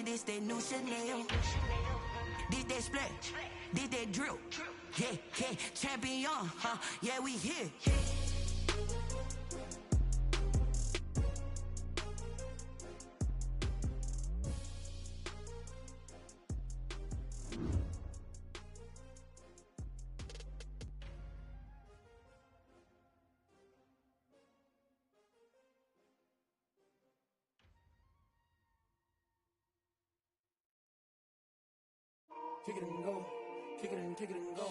this that new Chanel. This that split, this that drill. Yeah, yeah, champion, huh? Yeah, we here. Kick it and go, kick it and go.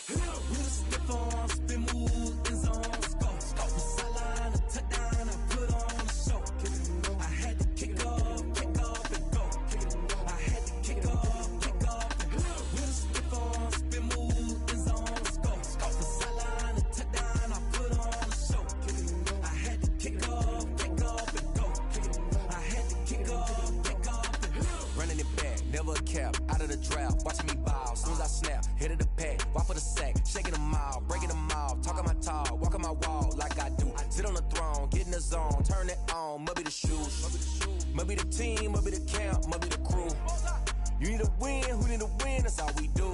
With a stiff on, spin move, in zone, go. Sideline, a touchdown, I put on a show. Kick it and go. I had to kick off and go. Kick it and go. I had to kick off and go. With a stiff on, spin move, in zone, go. Sideline, a touchdown, I put on a show. Kick it and go. I had to kick off and go. Kick it and go. I had to kick off and go. Running it back, never a cap, out of the drought, watching me ball. Soon as I snap, hit of the pack, walk for the sack, shaking them all, breaking them off, talking my talk, walking my wall like I do. Sit on the throne, get in the zone, turn it on, must be the shoes, must be the team, must be the camp, must be the crew. You need a win, who need a win, that's all we do.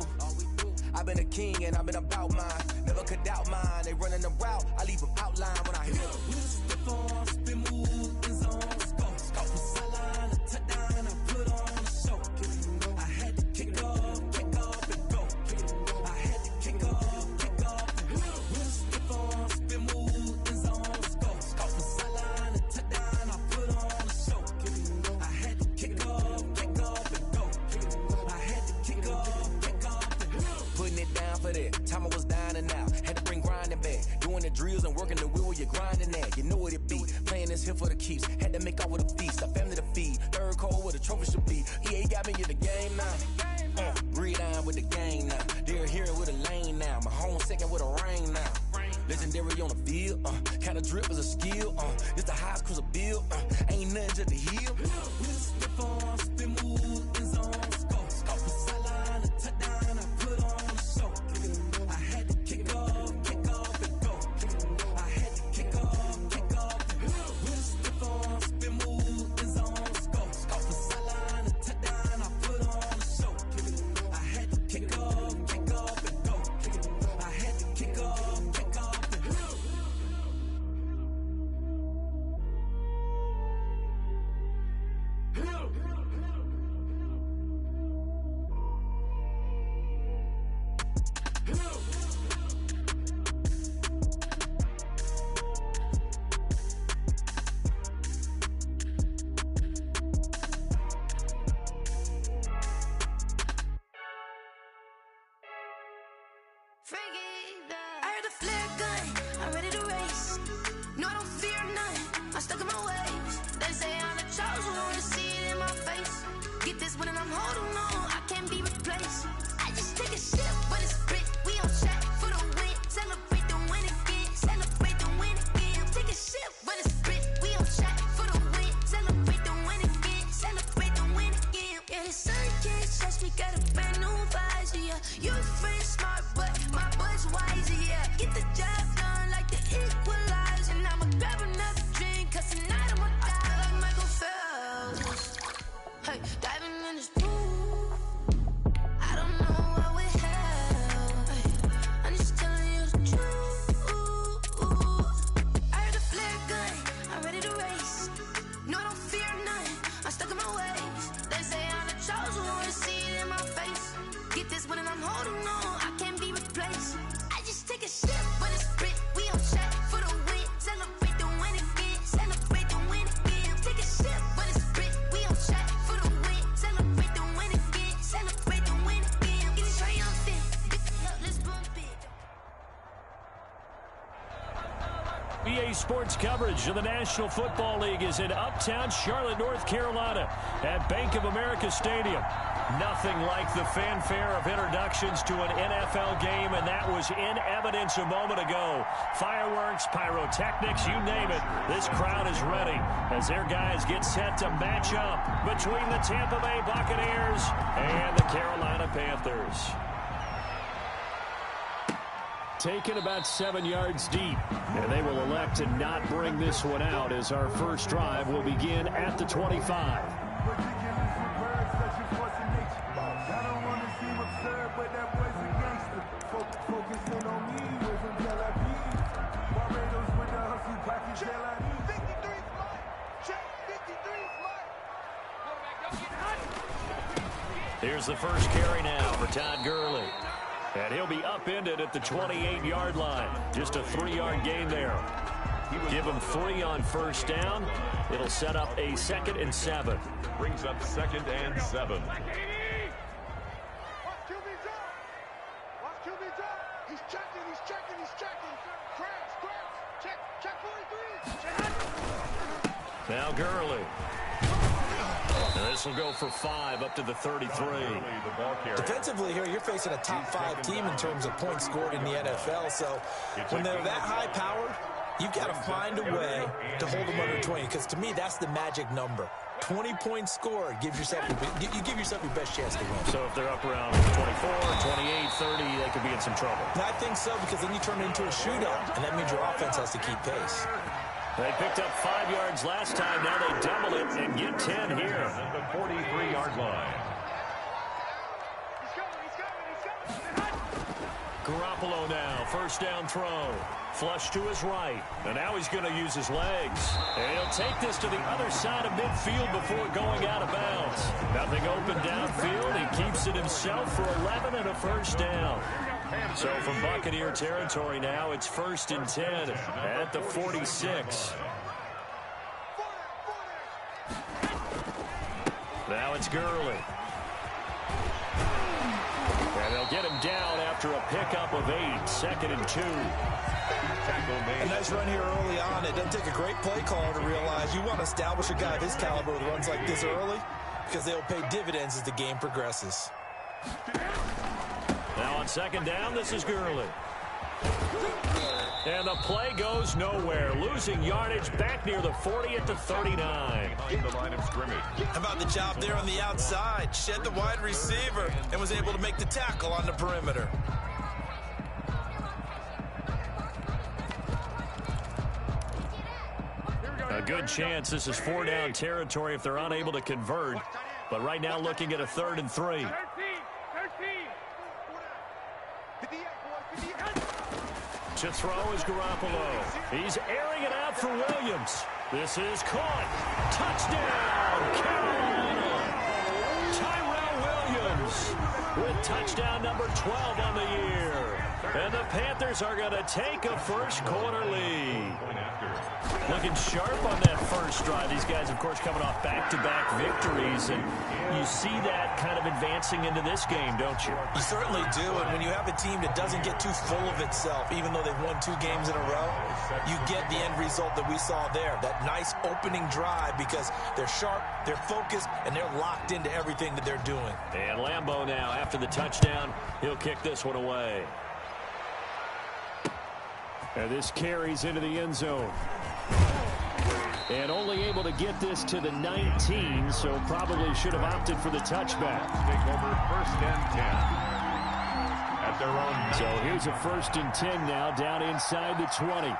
I've been a king and I've been about mine, never could doubt mine. They running the route, I leave them outline when I hit them. With a stiff on, spin move, in zone, go. Sideline, a touchdown, I put on a show. I had to kick off and go. I had to kick off and go. With a stiff on, spin move, in zone, go. Sideline, a touchdown, I put on a show. I had to kick off and go. I had to kick off and go. Putting it down for that, time I was dying and out. Had to bring grinding back, doing the drills and working the wheel where you're grinding at. You know what it be, playing this here for the keeps. Had to make off with a feast, a family to feed. Third cold where the trophy should be. EA got me in the game now. Breed on with the game now. They're hearing with a lane now. My home second with a rain now. Legendary on the field, kind of drip is a skill. It's the highest cruiser bill. Ain't nothing just to heal. With a stiff on, spin move, in zone, go. Sideline, a touchdown, I put on a show. I had to kick off and go. I had to kick off and go. With a stiff on, spin move, in zone, go. Sideline, a touchdown, I put on a show. I had to kick off and go. I had to kick off and go. I heard the flare gun, I'm ready to race. No, I don't fear none, I'm stuck in my ways. They say I'm the chosen one, see it in my face. Get this one and I'm holding on, I can't be replaced. I just take a sip, but it's split, we on track for the win. Celebrate the win again, celebrate the win again. Take a sip, but it's split, we on track for the win. Celebrate the win again, celebrate the win again. Yeah, the sun can't touch me, got a brand new visor, yeah. You're friend smart, but my boy's wiser, yeah. Get the job done like the equalizer. And I'ma grab another drink, cause tonight I'ma die like Michael Phelps. Hey, diving in this pool, I don't know what we have. Hey, I'm just telling you the truth. I heard a flare gun, I'm ready to race. No, I don't fear none, I'm stuck in my ways. They say I'm the chosen one, see it in my face. Get this one and I'm holding on, I can't be replaced. I just take a sip, but it's split, we on track for the win. Celebrate the win again, celebrate the win again. Take a sip, but it's split, we on track for the win. Celebrate the win again, celebrate the win again. Get it triumphant, let's bump it. EA Sports coverage of the National Football League is in uptown Charlotte, North Carolina at Bank of America Stadium. Nothing like the fanfare of introductions to an NFL game, and that was in evidence a moment ago. Fireworks, pyrotechnics, you name it. This crowd is ready as their guys get set to match up between the Tampa Bay Buccaneers and the Carolina Panthers. Taken about 7 yards deep, and they will elect to not bring this one out as our first drive will begin at the 25. Here's the first carry now for Todd Gurley. And he'll be upended at the 28-yard line. Just a 3-yard gain there. Give him 3 on first down. It'll set up a 2nd and 7. Brings up 2nd and 7. Now Gurley. This will go for 5 up to the 33. Defensively here, you're facing a top 5 team in terms of points scored in the NFL. So when they're that high powered, you've got to find a way to hold them under 20. Because to me, that's the magic number. 20 points scored gives yourself you give yourself your best chance to win. So if they're up around 24, 28, 30, they could be in some trouble. And I think so, because then you turn it into a shootout, and that means your offense has to keep pace. They picked up 5 yards last time. Now they double it and get 10 here. At the 43-yard line. Garoppolo now, first down throw. Flush to his right. And now he's going to use his legs. And he'll take this to the other side of midfield before going out of bounds. Nothing open downfield. He keeps it himself for 11 and a first down. So from Buccaneer territory now, it's 1st and 10 at the 46. Now it's Gurley. And they'll get him down after a pickup of 8, 2nd and 2. A nice run here early on. It doesn't take a great play caller to realize you want to establish a guy of his caliber with runs like this early, because they'll pay dividends as the game progresses. Now on 2nd down, this is Gurley. And the play goes nowhere. Losing yardage back near the 40 at the 39. Behind the line of scrimmage. How about the job there on the outside? Shed the wide receiver and was able to make the tackle on the perimeter. A good chance this is 4-down territory if they're unable to convert. But right now looking at a 3rd and 3. To throw is Garoppolo. He's airing it out for Williams. This is caught. Touchdown, Carolina. Tyrell Williams with touchdown number 12 on the year. And the Panthers are going to take a first quarter lead. Looking sharp on that first drive. These guys, of course, coming off back-to-back victories. And you see that kind of advancing into this game, don't you? You certainly do. And when you have a team that doesn't get too full of itself, even though they've won 2 games in a row, you get the end result that we saw there. That nice opening drive, because they're sharp, they're focused, and they're locked into everything that they're doing. And Lambeau now, after the touchdown, he'll kick this one away. And this carries into the end zone. And only able to get this to the 19, so probably should have opted for the touchback. Take over 1st and 10. At their own. So here's a 1st and 10 now, down inside the 20.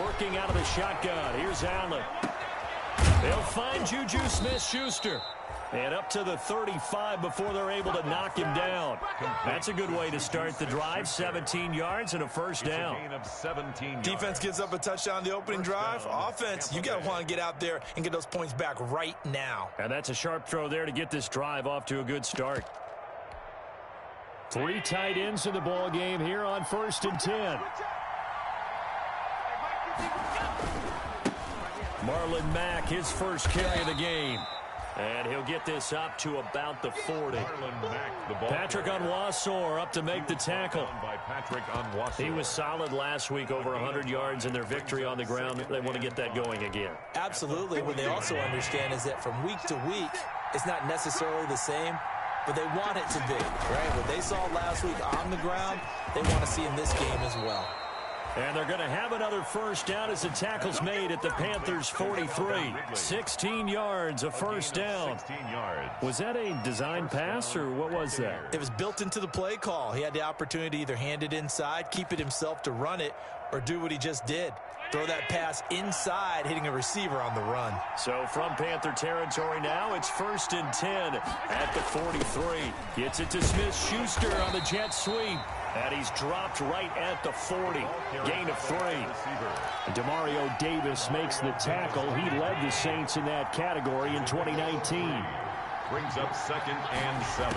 Working out of the shotgun. Here's Allen. They'll find Juju Smith-Schuster. And up to the 35 before they're able to knock him down. That's a good way to start the drive. 17 yards and a first down. Gain of 17 yards. Defense gives up a touchdown the opening drive. Offense, you got to want to get out there and get those points back right now. And that's a sharp throw there to get this drive off to a good start. 3 tight ends in the ball game here on 1st and 10. Marlon Mack, his first carry of the game. And he'll get this up to about the 40. Patrick Onwuasor up to make the tackle. He was solid last week, over 100 yards in their victory on the ground. They want to get that going again. Absolutely. What they also understand is that from week to week, it's not necessarily the same, but they want it to be, right? What they saw last week on the ground, they want to see in this game as well. And they're going to have another first down as the tackle's made at the Panthers' 43. 16 yards, a first down. Was that a design pass, or what was that? It was built into the play call. He had the opportunity to either hand it inside, keep it himself to run it, or do what he just did. Throw that pass inside, hitting a receiver on the run. So from Panther territory now, it's 1st and 10 at the 43. Gets it to Smith-Schuster on the jet sweep. And he's dropped right at the 40. Gain of 3. Demario Davis makes the tackle. He led the Saints in that category in 2019. Brings up 2nd and 7.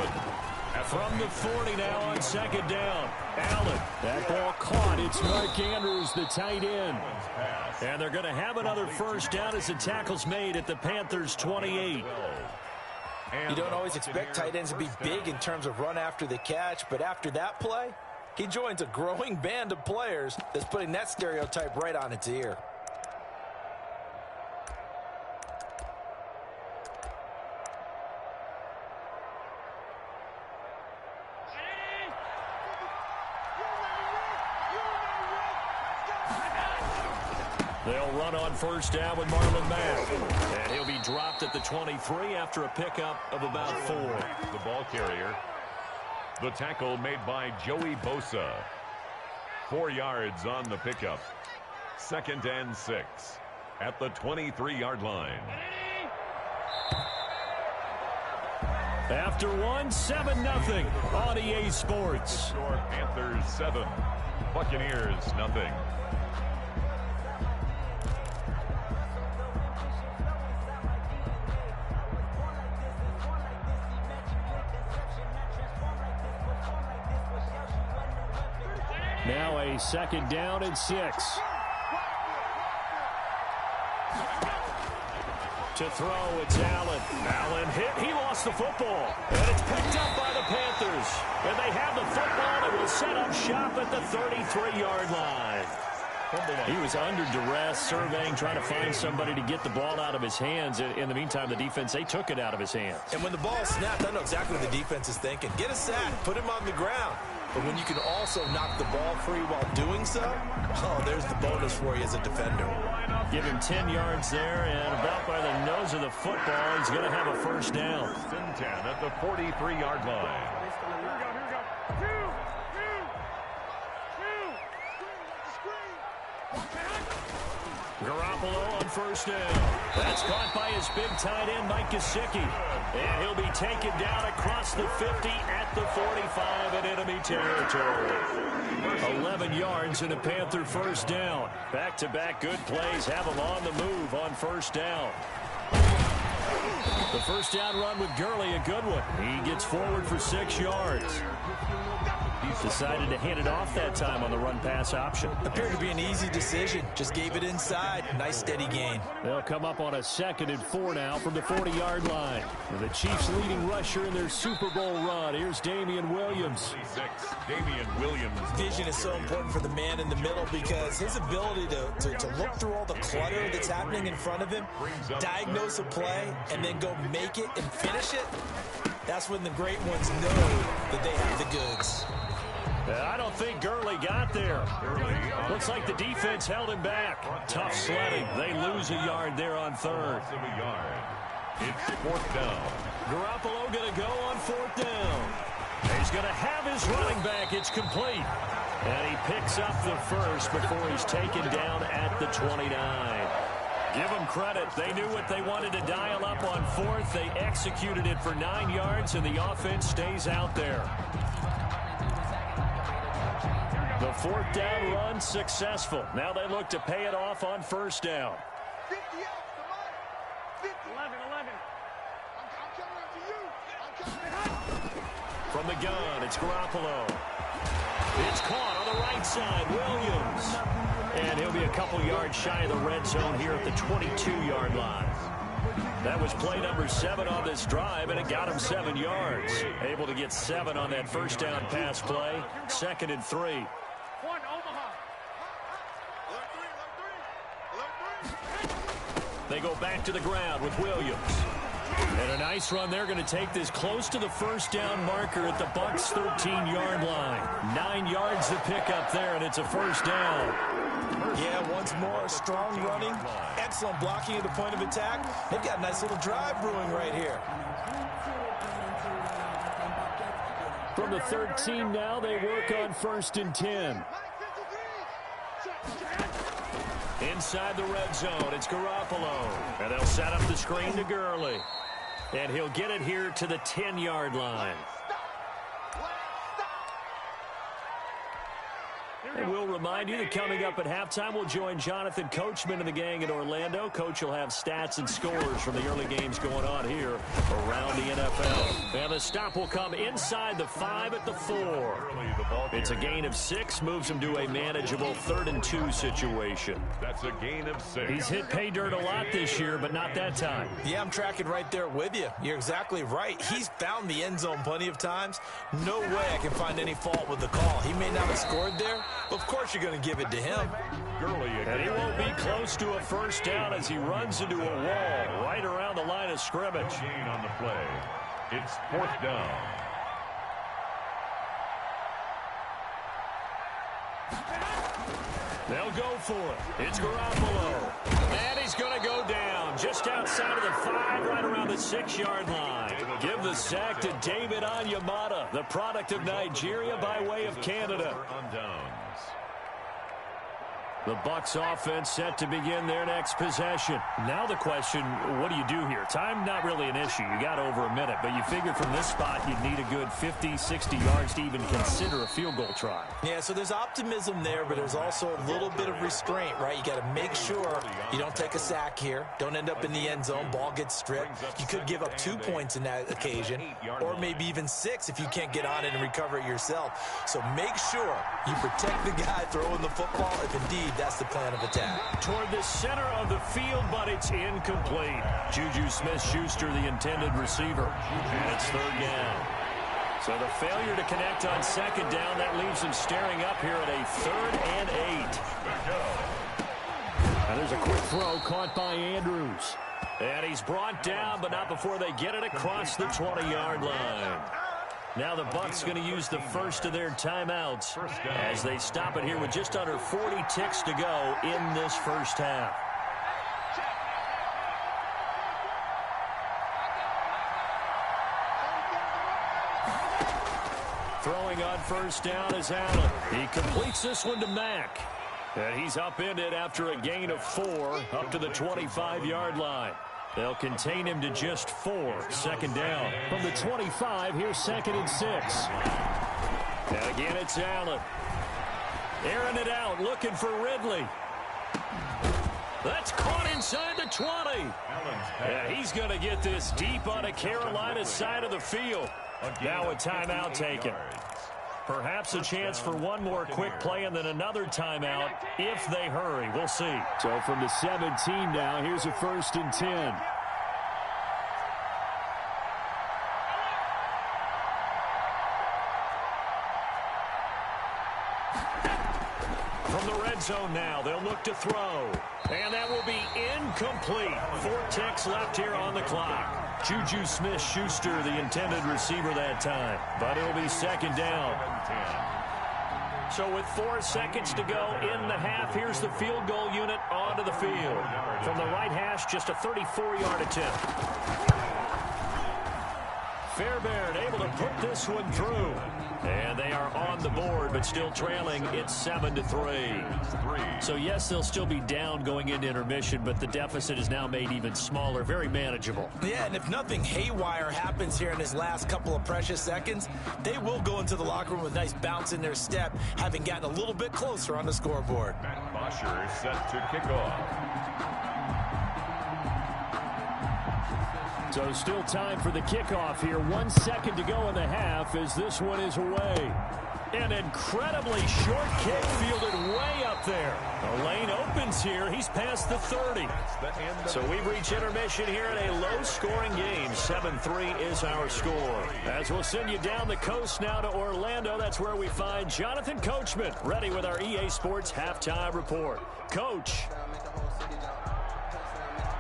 From the 40 now on 2nd down. Allen, that ball caught. It's Mark Andrews, the tight end. And they're going to have another first down as the tackle's made at the Panthers' 28. You don't always expect tight ends to be big in terms of run after the catch, but after that play, he joins a growing band of players that's putting that stereotype right on its ear. They'll run on first down with Marlon Mack. And he'll be dropped at the 23 after a pickup of about 4. The ball carrier. The tackle made by Joey Bosa. 4 yards on the pickup. 2nd and 6 at the 23-yard line. After 7-0 on EA Sports. Score Panthers 7. Buccaneers 0. Now a 2nd down and 6. To throw, it's Allen. Allen hit. He lost the football. And it's picked up by the Panthers. And they have the football and will set up shop at the 33-yard line. He was under duress, surveying, trying to find somebody to get the ball out of his hands. In the meantime, the defense, they took it out of his hands. And when the ball snapped, I know exactly what the defense is thinking. Get a sack, put him on the ground. But when you can also knock the ball free while doing so, oh, there's the bonus for you as a defender. Give him 10 yards there, and about by the nose of the football, he's going to have a first down. 10 at the 43-yard line. Garoppolo on first down. That's caught by his big tight end, Mike Gesicki. And he'll be taken down across the 50 at the 45 in enemy territory. 11 yards and a Panther first down. Back-to-back good plays have him on the move on first down. The first down run with Gurley, a good one. He gets forward for 6 yards. He's decided to hand it off that time on the run-pass option. Appeared to be an easy decision. Just gave it inside. Nice steady gain. They'll come up on a 2nd and 4 now from the 40-yard line. The Chiefs' leading rusher in their Super Bowl run. Here's Damian Williams. Damian Williams. Vision is so important for the man in the middle because his ability to look through all the clutter that's happening in front of him, diagnose a play, and then go make it and finish it, that's when the great ones know that they have the goods. I don't think Gurley got there. Looks like the defense held him back. Tough sledding. They lose a yard there on 3rd. It's 4th down. Garoppolo going to go on 4th down. He's going to have his running back. It's complete. And he picks up the first before he's taken down at the 29. Give them credit. They knew what they wanted to dial up on 4th. They executed it for 9 yards, and the offense stays out there. The 4th down run successful. Now they look to pay it off on first down. 50 11. I'm coming after you. From the gun, it's Garoppolo. It's caught on the right side, Williams. And he'll be a couple yards shy of the red zone here at the 22-yard line. That was play number 7 on this drive, and it got him 7 yards. Able to get 7 on that first down pass play. 2nd and 3. They go back to the ground with Williams. And a nice run. They're going to take this close to the first down marker at the Bucs' 13-yard line. 9 yards to pick up there, and it's a first down. Yeah, once more, strong running, excellent blocking at the point of attack. They've got a nice little drive brewing right here. From the 13 now, they work on 1st and 10. Inside the red zone, it's Garoppolo. And they'll set up the screen to Gurley. And he'll get it here to the 10-yard line. remind you that coming up at halftime, we'll join Jonathan Coachman and the gang in Orlando. Coach will have stats and scores from the early games going on here around the NFL. And the stop will come inside the 5 at the 4. It's a gain of 6, moves him to a manageable 3rd and 2 situation. That's a gain of 6. He's hit pay dirt a lot this year, but not that time. Yeah, I'm tracking right there with you. You're exactly right. He's found the end zone plenty of times. No way I can find any fault with the call. He may not have scored there, but of course you're going to give it to him. And he won't be close to a first down as he runs into a wall right around the line of scrimmage. Gain on the play. It's 4th down. They'll go for it. It's Garoppolo. And he's going to go down just outside of the 5, right around the 6-yard line. Give the sack to David Onyemata, the product of Nigeria by way of Canada. On downs. The Bucs offense set to begin their next possession. Now the question, what do you do here? Time not really an issue. You got over a minute, but you figure from this spot you'd need a good 50, 60 yards to even consider a field goal try. Yeah, so there's optimism there, but there's also a little bit of restraint, right? You got to make sure you don't take a sack here. Don't end up in the end zone. Ball gets stripped. You could give up 2 points in that occasion, or maybe even 6 if you can't get on it and recover it yourself. So make sure you protect the guy throwing the football if indeed that's the plan of attack. Toward the center of the field, but it's incomplete. Juju Smith-Schuster, the intended receiver. And it's 3rd down. So the failure to connect on 2nd down, that leaves him staring up here at a 3rd and 8. And there's a quick throw caught by Andrews. And he's brought down, but not before they get it across the 20-yard line. Now the Bucs going to use the first of their timeouts as they stop it here with just under 40 ticks to go in this first half. Throwing on first down is Allen. He completes this one to Mack. And he's upended after a gain of 4 up to the 25-yard line. They'll contain him to just 4. 2nd down. From the 25, here's 2nd and 6. And again, it's Allen. Airing it out, looking for Ridley. That's caught inside the 20. Yeah, he's going to get this deep on a Carolina side of the field. Now a timeout taken. Perhaps a chance for one more quick play and then another timeout if they hurry. We'll see. So from the 17 now, here's a 1st and 10. From the red zone now, they'll look to throw. And that will be incomplete. 4 ticks left here on the clock. Juju Smith-Schuster, the intended receiver that time. But it'll be 2nd down. So with 4 seconds to go in the half, here's the field goal unit onto the field. From the right hash, just a 34-yard attempt. Fairbairn able to put this one through. And they are on the board, but still trailing. It's 7-3. So, yes, they'll still be down going into intermission, but the deficit is now made even smaller. Very manageable. Yeah, and if nothing haywire happens here in his last couple of precious seconds, they will go into the locker room with a nice bounce in their step, having gotten a little bit closer on the scoreboard. Matt Bosher is set to kick off. So still time for the kickoff here. 1 second to go in the half as this one is away. An incredibly short kick fielded way up there. The lane opens here. He's past the 30. So we've reached intermission here in a low-scoring game. 7-3 is our score. As we'll send you down the coast now to Orlando, that's where we find Jonathan Coachman, ready with our EA Sports halftime report. Coach.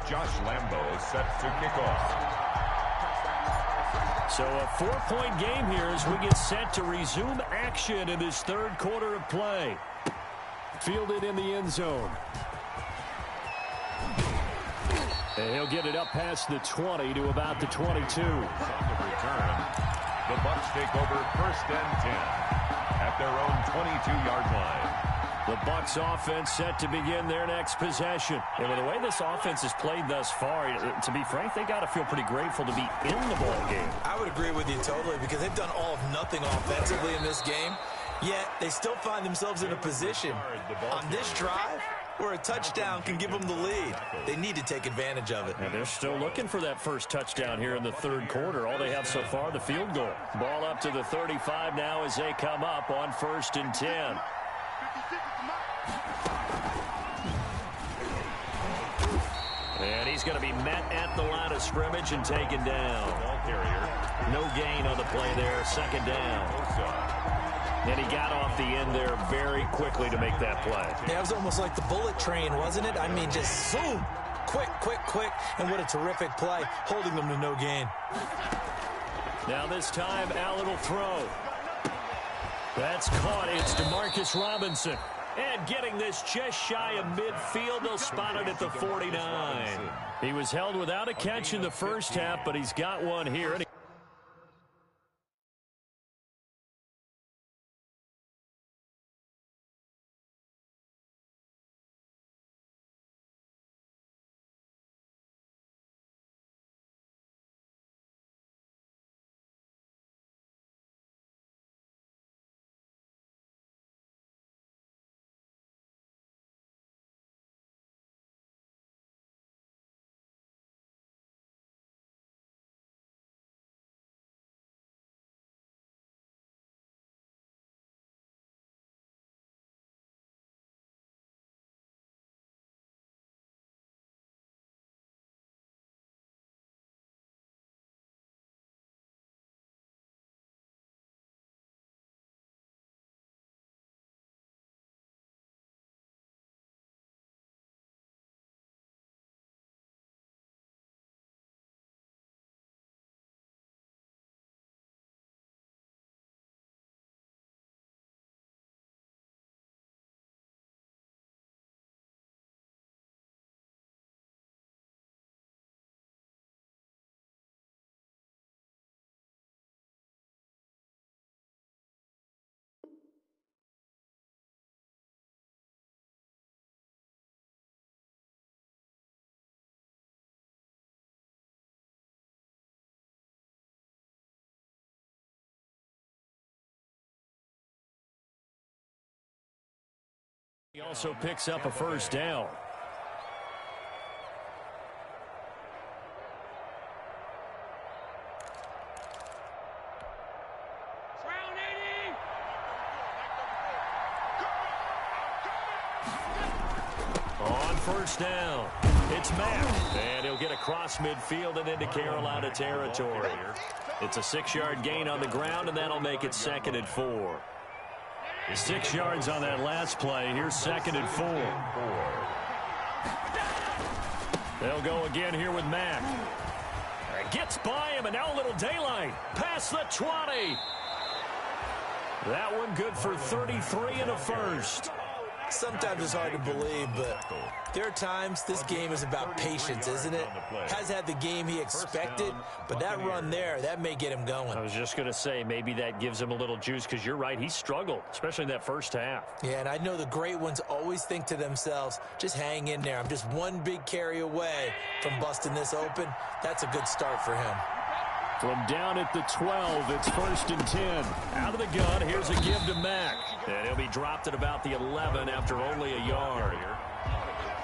Josh Lambo is set to kick off. So a 4-point game here as we get set to resume action in this 3rd quarter of play. Fielded in the end zone. And he'll get it up past the 20 to about the 22. On the return, the Bucs take over 1st and 10 at their own 22-yard line. The Bucs offense set to begin their next possession. And with the way this offense has played thus far, to be frank, they got to feel pretty grateful to be in the ball game. I would agree with you totally because they've done all of nothing offensively in this game, yet they still find themselves in a position on this drive where a touchdown can give them the lead. They need to take advantage of it. And they're still looking for that first touchdown here in the third quarter. All they have so far, the field goal. Ball up to the 35 now as they come up on 1st and 10. And he's going to be met at the line of scrimmage and taken down. No gain on the play there. 2nd down. And he got off the end there very quickly to make that play. Yeah, it was almost like the bullet train, wasn't it? I mean, just zoom. Quick, quick, quick. And what a terrific play, holding them to no gain. Now this time, Allen will throw. That's caught. It's DeMarcus Robinson. And getting this just shy of midfield, they'll spot it at the 49. He was held without a catch in the first half, but he's got one here. He also picks up a first down. On 1st down, it's Mack, and he'll get across midfield and into Carolina territory. It's a 6-yard gain on the ground, and that'll make it 2nd and 4. 6 yards on that last play. Here's 2nd and 4. They'll go again here with Mack. Gets by him, and now a little daylight. Past the 20. That one good for 33 and a first. Sometimes it's hard to believe, but there are times this game is about patience, isn't it? Has had the game he expected, but that run there, that may get him going. I was just going to say, maybe that gives him a little juice, because you're right, he struggled, especially in that first half. Yeah, and I know the great ones always think to themselves, just hang in there. I'm just one big carry away from busting this open. That's a good start for him. From down at the 12, it's 1st and 10. Out of the gun, here's a give to Mack. And he'll be dropped at about the 11 after only a yard.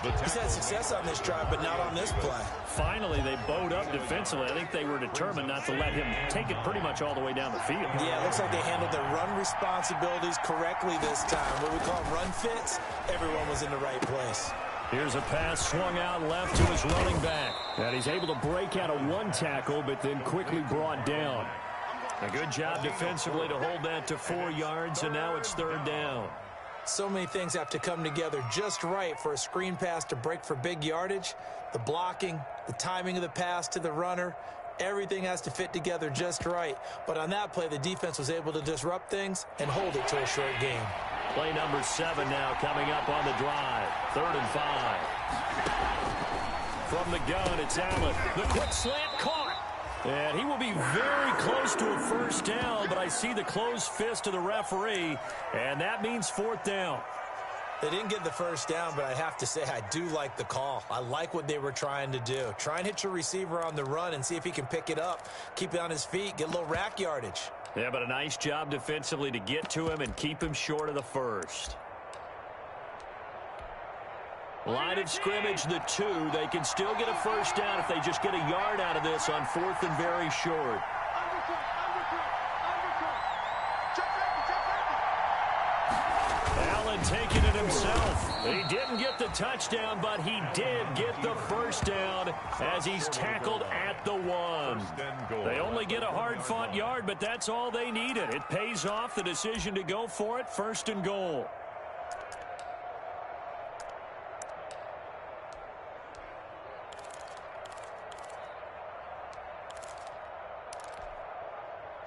He's had success on this drive, but not on this play. Finally, they bowed up defensively. I think they were determined not to let him take it pretty much all the way down the field. Yeah, it looks like they handled their run responsibilities correctly this time. What we call run fits, everyone was in the right place. Here's a pass swung out left to his running back. And he's able to break out of one tackle, but then quickly brought down. A good job defensively to hold that to 4 yards, and now it's 3rd down. So many things have to come together just right for a screen pass to break for big yardage. The blocking, the timing of the pass to the runner, everything has to fit together just right. But on that play, the defense was able to disrupt things and hold it to a short game. Play number 7 now coming up on the drive. 3rd and 5. From the gun, it's Allen. The quick slant caught. And he will be very close to a first down, but I see the closed fist of the referee, and that means 4th down. They didn't get the first down, but I have to say I do like the call. I like what they were trying to do. Try and hit your receiver on the run and see if he can pick it up, keep it on his feet, get a little rack yardage. Yeah, but a nice job defensively to get to him and keep him short of the first. Line of scrimmage, the 2. They can still get a first down if they just get a yard out of this on 4th and very short. Allen taking it himself. He didn't get the touchdown, but he did get the first down as he's tackled at the 1. They only get a hard-fought yard, but that's all they needed. It pays off the decision to go for it, 1st and goal.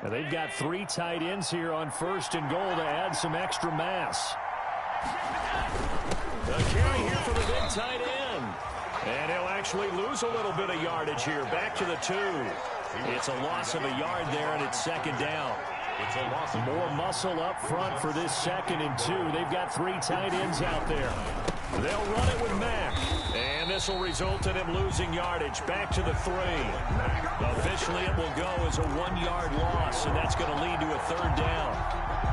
And they've got 3 tight ends here on 1st and goal to add some extra mass. The carry here for the big tight end. And he'll actually lose a little bit of yardage here. Back to the 2. It's a loss of a yard there, and it's 2nd down. It's a loss. More muscle up front for this 2nd and 2. They've got 3 tight ends out there. They'll run it with Mack. And this will result in him losing yardage. Back to the 3. Officially, it will go as a 1-yard loss, and that's going to lead to a 3rd down.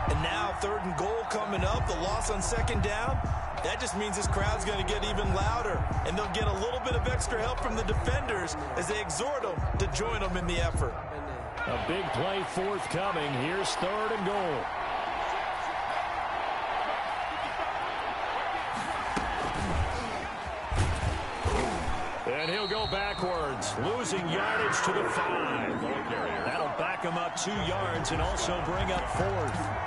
And now 3rd and goal coming up. The loss on 2nd down. That just means this crowd's going to get even louder. And they'll get a little bit of extra help from the defenders as they exhort them to join them in the effort. A big play forthcoming. Here's 3rd and goal. And he'll go backwards, losing yardage to the 5. That'll back him up 2 yards and also bring up 4th.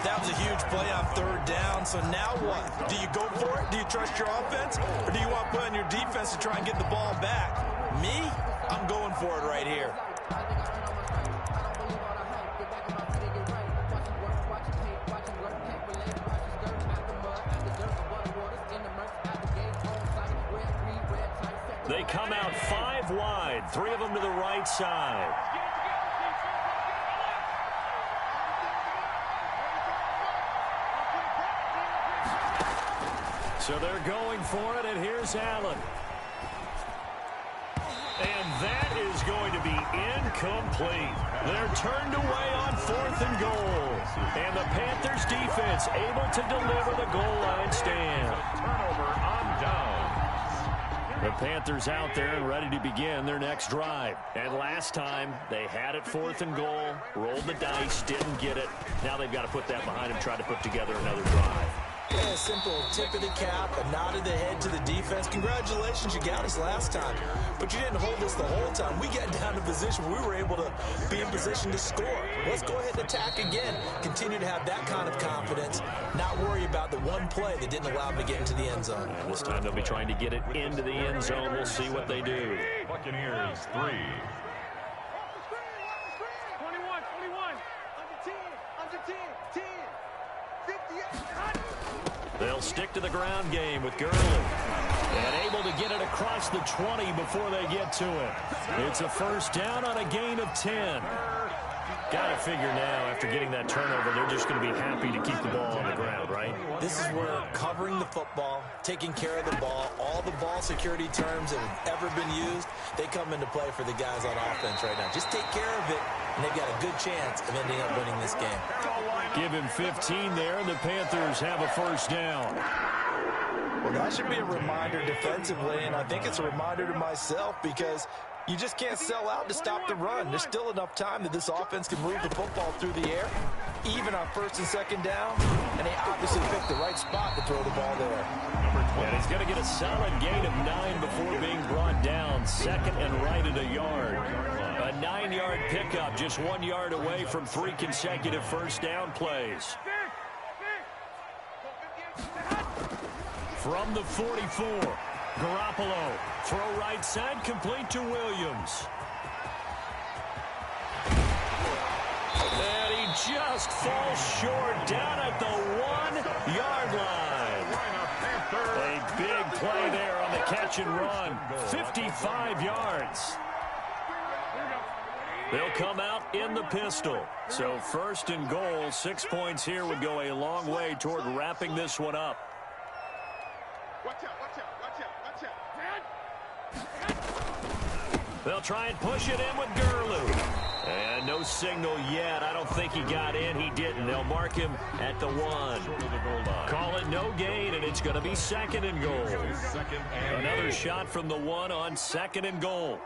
That was a huge play on 3rd down, so now what? Do you go for it? Do you trust your offense? Or do you want to put on your defense to try and get the ball back? Me? I'm going for it right here. They come out 5 wide, 3 of them to the right side. So they're going for it, and here's Allen. And that is going to be incomplete. They're turned away on 4th and goal. And the Panthers defense able to deliver the goal line stand. Turnover on down. The Panthers out there and ready to begin their next drive. And last time, they had it 4th and goal, rolled the dice, didn't get it. Now they've got to put that behind them, try to put together another drive. Yeah, a simple tip of the cap, a nod of the head to the defense. Congratulations, you got us last time. But you didn't hold us the whole time. We got down to position where we were able to be in position to score. Let's go ahead and attack again. Continue to have that kind of confidence. Not worry about the one play that didn't allow them to get into the end zone. And this time they'll be trying to get it into the end zone. We'll see what they do. Buccaneers 3. 21, 21. Under 10, 10. 58. They'll stick to the ground game with Gurley. And able to get it across the 20 before they get to it. It's a 1st down on a gain of 10. Got to figure now, after getting that turnover, they're just going to be happy to keep the ball on the ground, right? This is where covering the football, taking care of the ball, all the ball security terms that have ever been used, they come into play for the guys on offense right now. Just take care of it, and they've got a good chance of ending up winning this game. Give him 15 there, and the Panthers have a 1st down. Well, that should be a reminder defensively, and I think it's a reminder to myself because you just can't sell out to stop the run. There's still enough time that this offense can move the football through the air, even on 1st and 2nd down, and they obviously picked the right spot to throw the ball there. And he's going to get a solid gain of 9 before being brought down. 2nd and right at a yard. A 9-yard pickup, just 1 yard away from 3 consecutive 1st down plays. From the 44, Garoppolo, throw right side, complete to Williams. And he just falls short down at the 1-yard line. A big play there on the catch and run, 55 yards. They'll come out in the pistol. So 1st and goal, 6 points here would go a long way toward wrapping this one up. They'll try and push it in with Gurley. And no signal yet. I don't think he got in. He didn't. They'll mark him at the 1. Call it no gain, and it's going to be 2nd and goal. Another shot from the 1 on 2nd and goal.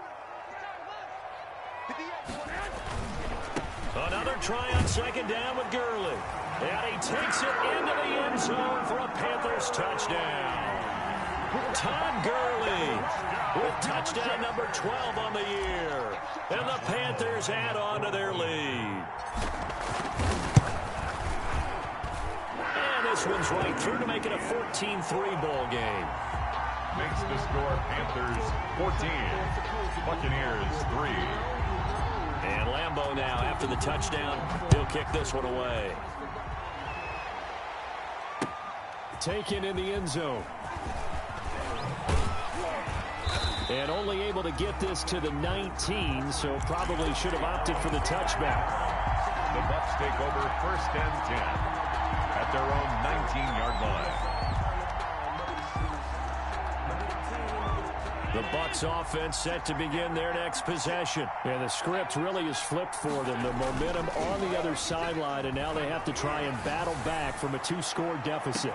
Another try on 2nd down with Gurley. And he takes it into the end zone for a Panthers touchdown. Todd Gurley with touchdown number 12 on the year. And the Panthers add on to their lead. And this one's right through to make it a 14-3 ball game. Makes the score Panthers 14, Buccaneers 3. And Lambeau now, after the touchdown, he'll kick this one away. Taken in the end zone. And only able to get this to the 19, so probably should have opted for the touchback. The Bucs take over 1st and 10 at their own 19-yard line. The Bucs offense set to begin their next possession. And the script really is flipped for them. The momentum on the other sideline, and now they have to try and battle back from a 2-score deficit.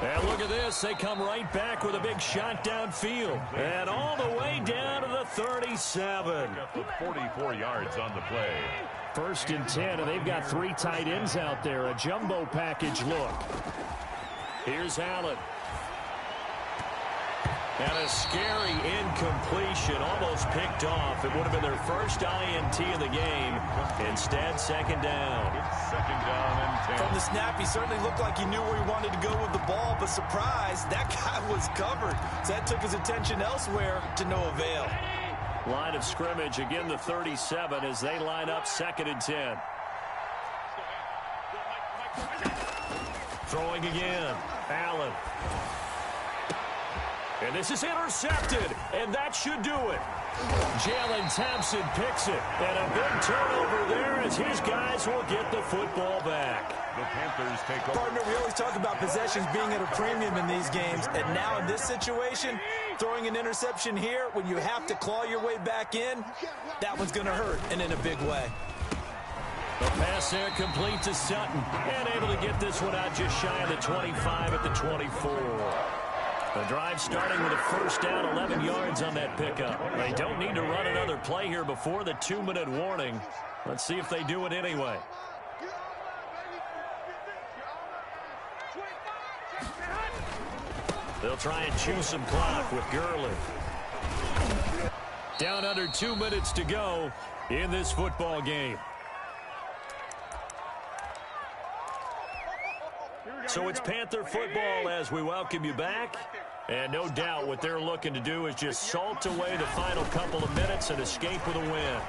And look at this. They come right back with a big shot downfield. And all the way down to the 37. 44 yards on the play. 1st and 10, and they've got 3 tight ends out there. A jumbo package look. Here's Allen. And a scary incompletion, almost picked off. It would have been their first INT of the game. Instead, 2nd down. It's 2nd down and 10. From the snap, he certainly looked like he knew where he wanted to go with the ball, but surprise, that guy was covered. So that took his attention elsewhere to no avail. Line of scrimmage, again the 37 as they line up 2nd and 10. Throwing again, Allen. And this is intercepted, and that should do it. Jalen Thompson picks it, and a big turnover there as his guys will get the football back. The Panthers take over. Partner, we always talk about possessions being at a premium in these games, and now in this situation, throwing an interception here when you have to claw your way back in, that one's going to hurt, and in a big way. The pass there complete to Sutton, and able to get this one out just shy of the 25 at the 24. The drive starting with a 1st down, 11 yards on that pickup. They don't need to run another play here before the 2-minute warning. Let's see if they do it anyway. They'll try and chew some clock with Gurley. Down under 2 minutes to go in this football game. So it's Panther football as we welcome you back. And no doubt what they're looking to do is just salt away the final couple of minutes and escape with a win.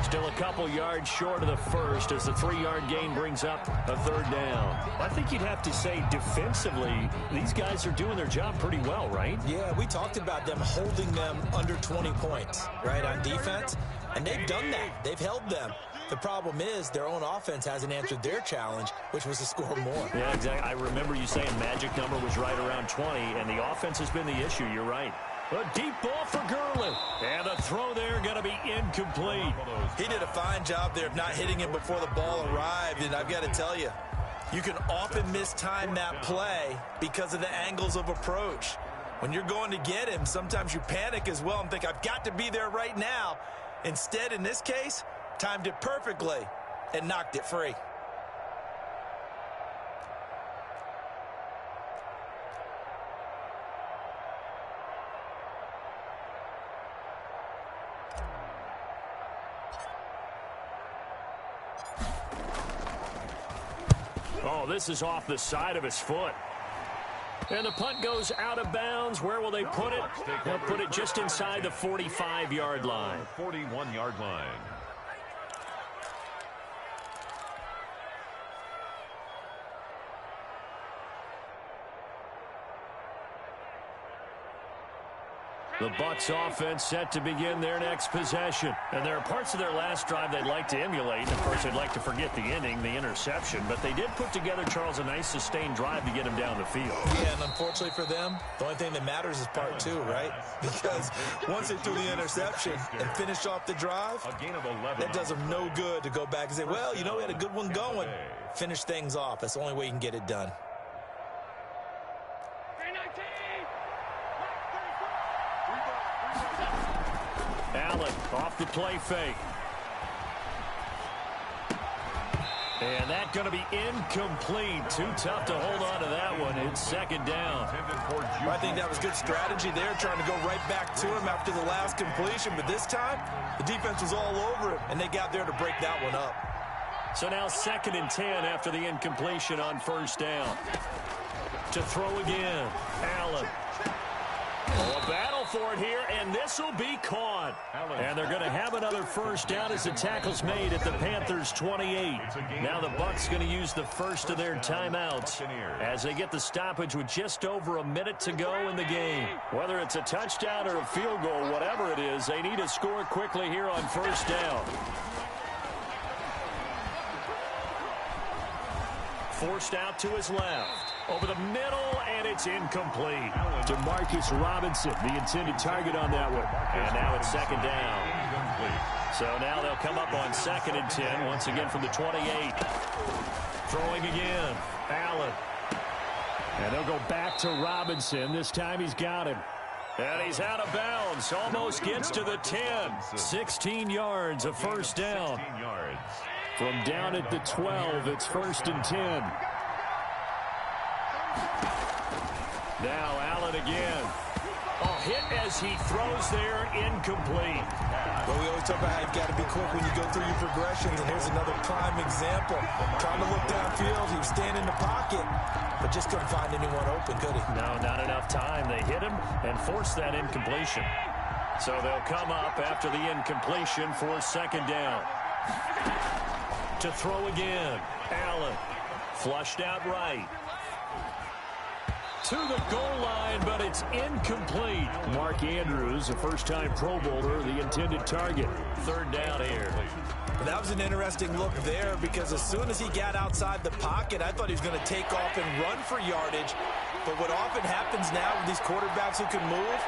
Still a couple yards short of the first as the 3-yard gain brings up a 3rd down. I think you'd have to say defensively, these guys are doing their job pretty well, right? Yeah, we talked about them holding them under 20 points, right, on defense. And they've done that. They've held them. The problem is their own offense hasn't answered their challenge, which was to score more. Yeah, exactly. I remember you saying magic number was right around 20, and the offense has been the issue. You're right. A deep ball for Gurley. And the throw there going to be incomplete. He did a fine job there of not hitting him before the ball arrived, and I've got to tell you, you can often mistime that play because of the angles of approach. When you're going to get him, sometimes you panic as well and think, I've got to be there right now. Instead, in this case, timed it perfectly and knocked it free. Oh, this is off the side of his foot. And the punt goes out of bounds. Where will they put it? They'll put it just inside the 45-yard line. 41-yard line. The Bucs offense set to begin their next possession. And there are parts of their last drive they'd like to emulate. Of course, they'd like to forget the inning, the interception. But they did put together, Charles, a nice sustained drive to get him down the field. Yeah, and unfortunately for them, the only thing that matters is part two, right? Because once they threw the interception and finished off the drive, that does them no good to go back and say, well, you know, we had a good one going. Finish things off. That's the only way you can get it done. Allen off the play fake. And that's going to be incomplete. Too tough to hold on to that one. It's second down. I think that was good strategy there, trying to go right back to him after the last completion. But this time, the defense was all over it, and they got there to break that one up. So now 2nd and 10 after the incompletion on first down. To throw again. Allen. Oh, a battle for it here, and this will be caught. And they're going to have another first down as the tackle's made at the Panthers' 28. Now the Bucs going to use the first of their timeouts as they get the stoppage with just over a minute to go in the game. Whether it's a touchdown or a field goal, whatever it is, they need to score quickly here on first down. Forced out to his left. Over the middle, and it's incomplete. To Marcus Robinson, the intended target on that one. And now it's second down. So now they'll come up on 2nd and 10, once again from the 28. Throwing again. Allen. And they'll go back to Robinson. This time he's got him. And he's out of bounds. Almost gets to the 10. 16 yards, a first down. From down at the 12, it's 1st and 10. Now Allen again. Oh, hit as he throws there, incomplete. Well, we always talk about how you've got to be quick when you go through your progressions, and here's another prime example. Trying to look downfield, he was standing in the pocket, but just couldn't find anyone open, could he? No, not enough time. They hit him and forced that incompletion. So they'll come up after the incompletion for second down. To throw again. Allen. Flushed out right. To the goal line, but it's incomplete. Mark Andrews, a first-time Pro Bowler, the intended target. Third down here. That was an interesting look there because as soon as he got outside the pocket, I thought he was going to take off and run for yardage. But what often happens now with these quarterbacks who can move,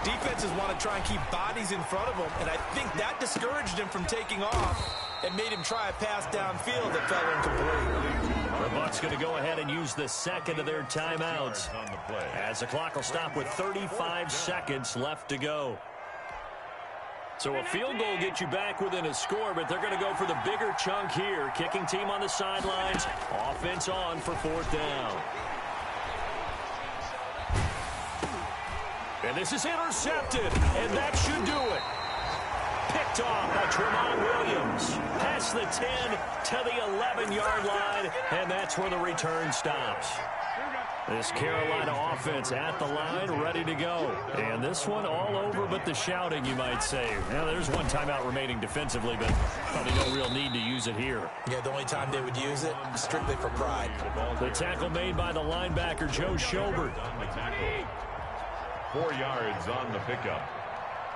defenses want to try and keep bodies in front of them, and I think that discouraged him from taking off and made him try a pass downfield that fell incomplete. The Bucs going to go ahead and use the second of their timeouts as the clock will stop with 35 seconds left to go. So a field goal gets you back within a score, but they're going to go for the bigger chunk here. Kicking team on the sidelines, offense on for 4th down. And this is intercepted, and that should do it. Picked off by Tremont Williams. Past the 10 to the 11-yard line, and that's where the return stops. This Carolina offense at the line, ready to go. And this one all over but the shouting, you might say. Now, there's one timeout remaining defensively, but probably no real need to use it here. Yeah, the only time they would use it, strictly for pride. The tackle made by the linebacker, Joe Schobert. 4 yards on the pickup.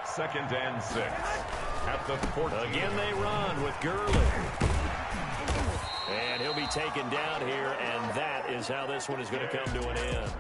2nd and 6 at the 14. Again they run with Gurley. And he'll be taken down here, and that is how this one is going to come to an end.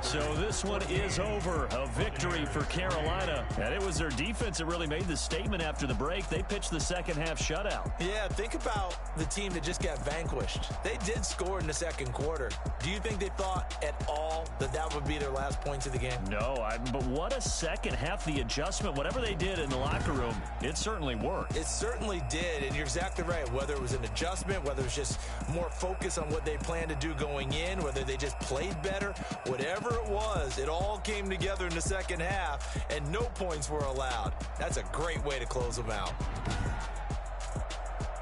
So this one is over. A victory for Carolina. And it was their defense that really made the statement after the break. They pitched the second half shutout. Yeah, think about the team that just got vanquished. They did score in the second quarter. Do you think they thought at all that that would be their last points of the game? No, but what a second half. The adjustment, whatever they did in the locker room, it certainly worked. It certainly did, and you're exactly right. Whether it was an adjustment, whether it was just more focus on what they planned to do going in, whether they just played better, whatever it was, it all came together in the second half, and no points were allowed. That's a great way to close them out.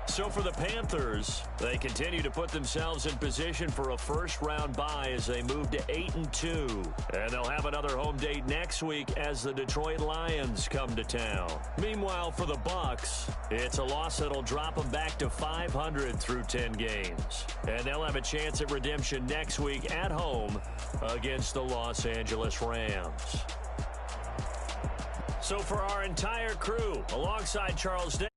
So for the Panthers, they continue to put themselves in position for a first-round bye as they move to 8-2. And they'll have another home date next week as the Detroit Lions come to town. Meanwhile, for the Bucs, it's a loss that'll drop them back to 500 through 10 games. And they'll have a chance at redemption next week at home against the Los Angeles Rams. So for our entire crew, alongside Charles Day,